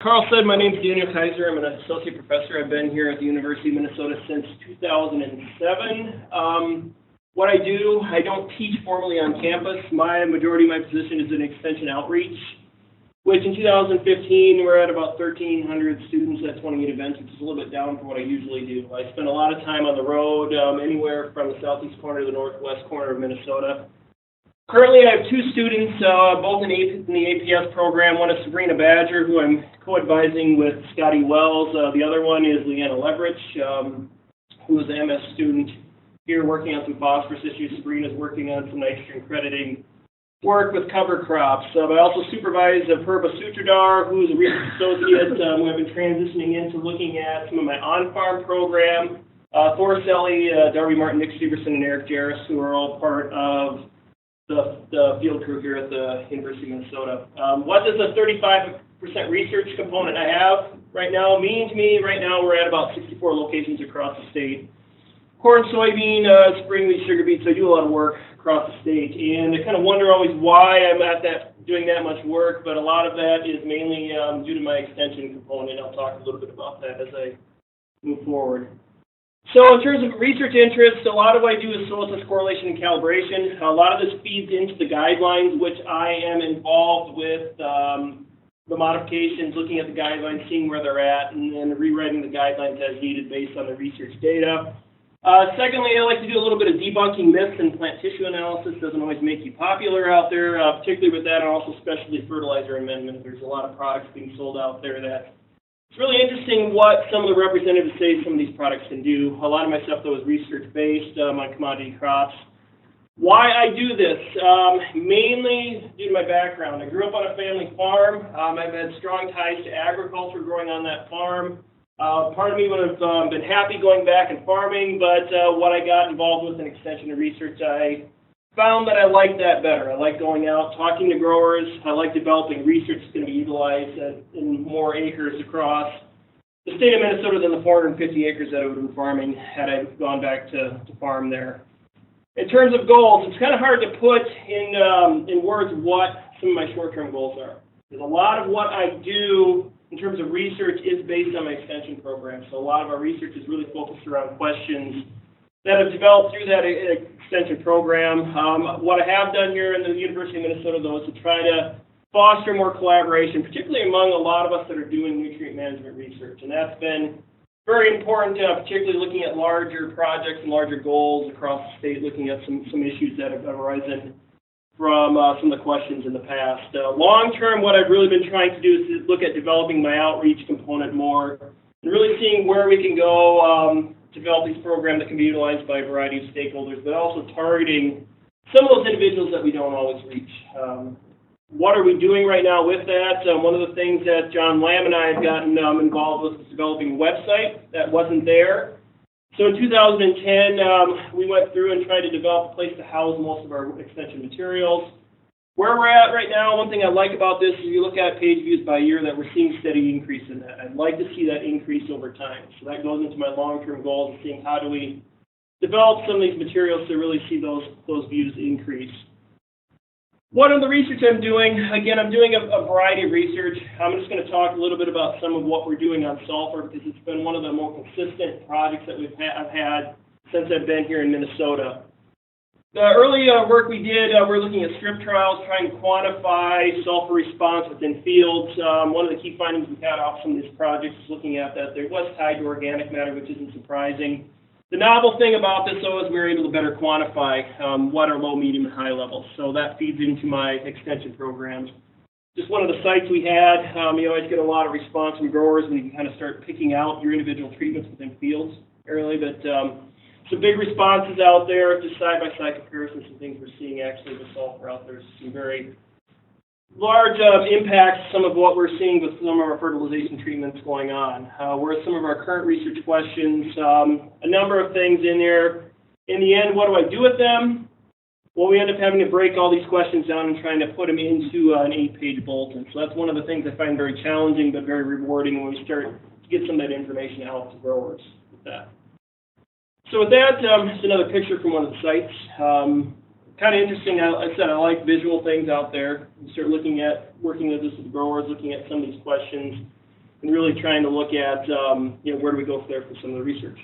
Carl said, my name is Daniel Kaiser. I'm an associate professor. I've been here at the University of Minnesota since 2007. What I do, I don't teach formally on campus. Majority of my position is in extension outreach, which in 2015, we're at about 1,300 students at 28 events, which is a little bit down from what I usually do. I spend a lot of time on the road, anywhere from the southeast corner to the northwest corner of Minnesota. Currently, I have two students, both in the APS program. One is Sabrina Badger, who I'm co-advising with Scotty Wells. The other one is Leanna Leverich, who is an MS student here working on some phosphorus issues. Sabrina is working on some nitrogen crediting work with cover crops. I also supervise Purva Sutradhar, who is a research associate who I've been transitioning into looking at some of my on-farm program. Thor Selly, Darby Martin, Nick Steverson, and Eric Jarris, who are all part of the field crew here at the University of Minnesota. What does the 35% research component I have right now mean to me? Right now we're at about 64 locations across the state. Corn, soybean, spring wheat, sugar beets, I do a lot of work across the state, and I kind of wonder always why I'm doing that much work, but a lot of that is mainly due to my extension component. I'll talk a little bit about that as I move forward. So in terms of research interests, a lot of what I do is soil test correlation and calibration. A lot of this feeds into the guidelines, which I am involved with the modifications, looking at the guidelines, seeing where they're at, and then rewriting the guidelines as needed based on the research data. Secondly, I like to do a little bit of debunking myths, and plant tissue analysis doesn't always make you popular out there, particularly with that, and also specialty fertilizer amendment. There's a lot of products being sold out there that it's really interesting what some of the representatives say some of these products can do. A lot of my stuff, though, is research-based on commodity crops. Why I do this? Mainly due to my background. I grew up on a family farm. I've had strong ties to agriculture growing on that farm. Part of me would have been happy going back and farming, but what I got involved with in extension and research, I found that I liked that better. I like going out, talking to growers. I like developing research that's going to be utilized in more acres across the state of Minnesota than the 450 acres that I would have been farming had I gone back to farm there. In terms of goals, it's kind of hard to put in words what some of my short-term goals are. Because a lot of what I do in terms of research is based on my extension program. So a lot of our research is really focused around questions that have developed through that extension program. What I have done here in the University of Minnesota, though, is to try to foster more collaboration, particularly among a lot of us that are doing nutrient management research. And that's been very important, particularly looking at larger projects and larger goals across the state, looking at some issues that have arisen from some of the questions in the past. Long term, what I've really been trying to do is look at developing my outreach component more and really seeing where we can go develop these programs that can be utilized by a variety of stakeholders, but also targeting some of those individuals that we don't always reach. What are we doing right now with that? One of the things that John Lamb and I have gotten involved with is developing a website that wasn't there. So in 2010, we went through and tried to develop a place to house most of our extension materials. Where we're at right now, one thing I like about this is you look at page views by year that we're seeing steady increase in that. I'd like to see that increase over time. So that goes into my long-term goals of seeing how do we develop some of these materials to really see those views increase. What are the research I'm doing? Again, I'm doing a variety of research. I'm just going to talk a little bit about some of what we're doing on sulfur because it's been one of the more consistent projects that I've had since I've been here in Minnesota. The early work we did, we're looking at strip trials, trying to quantify sulfur response within fields. One of the key findings we had off some of these projects is looking at that there was tied to organic matter, which isn't surprising. The novel thing about this, though, is we were able to better quantify what are low, medium, and high levels. So that feeds into my extension programs. Just one of the sites we had, you always get a lot of response from growers when you can kind of start picking out your individual treatments within fields early, but some big responses out there, just side-by-side comparisons and things we're seeing actually with sulfur out there. Some very large impacts, some of what we're seeing with some of our fertilization treatments going on. Where some of our current research questions, a number of things in there. In the end, what do I do with them? Well, we end up having to break all these questions down and trying to put them into an 8-page bulletin. So that's one of the things I find very challenging but very rewarding when we start to get some of that information out to growers with that. So with that, just another picture from one of the sites. Kind of interesting. I said I like visual things out there. You start looking at working with this with growers, looking at some of these questions. and really trying to look at, where do we go there for some of the research.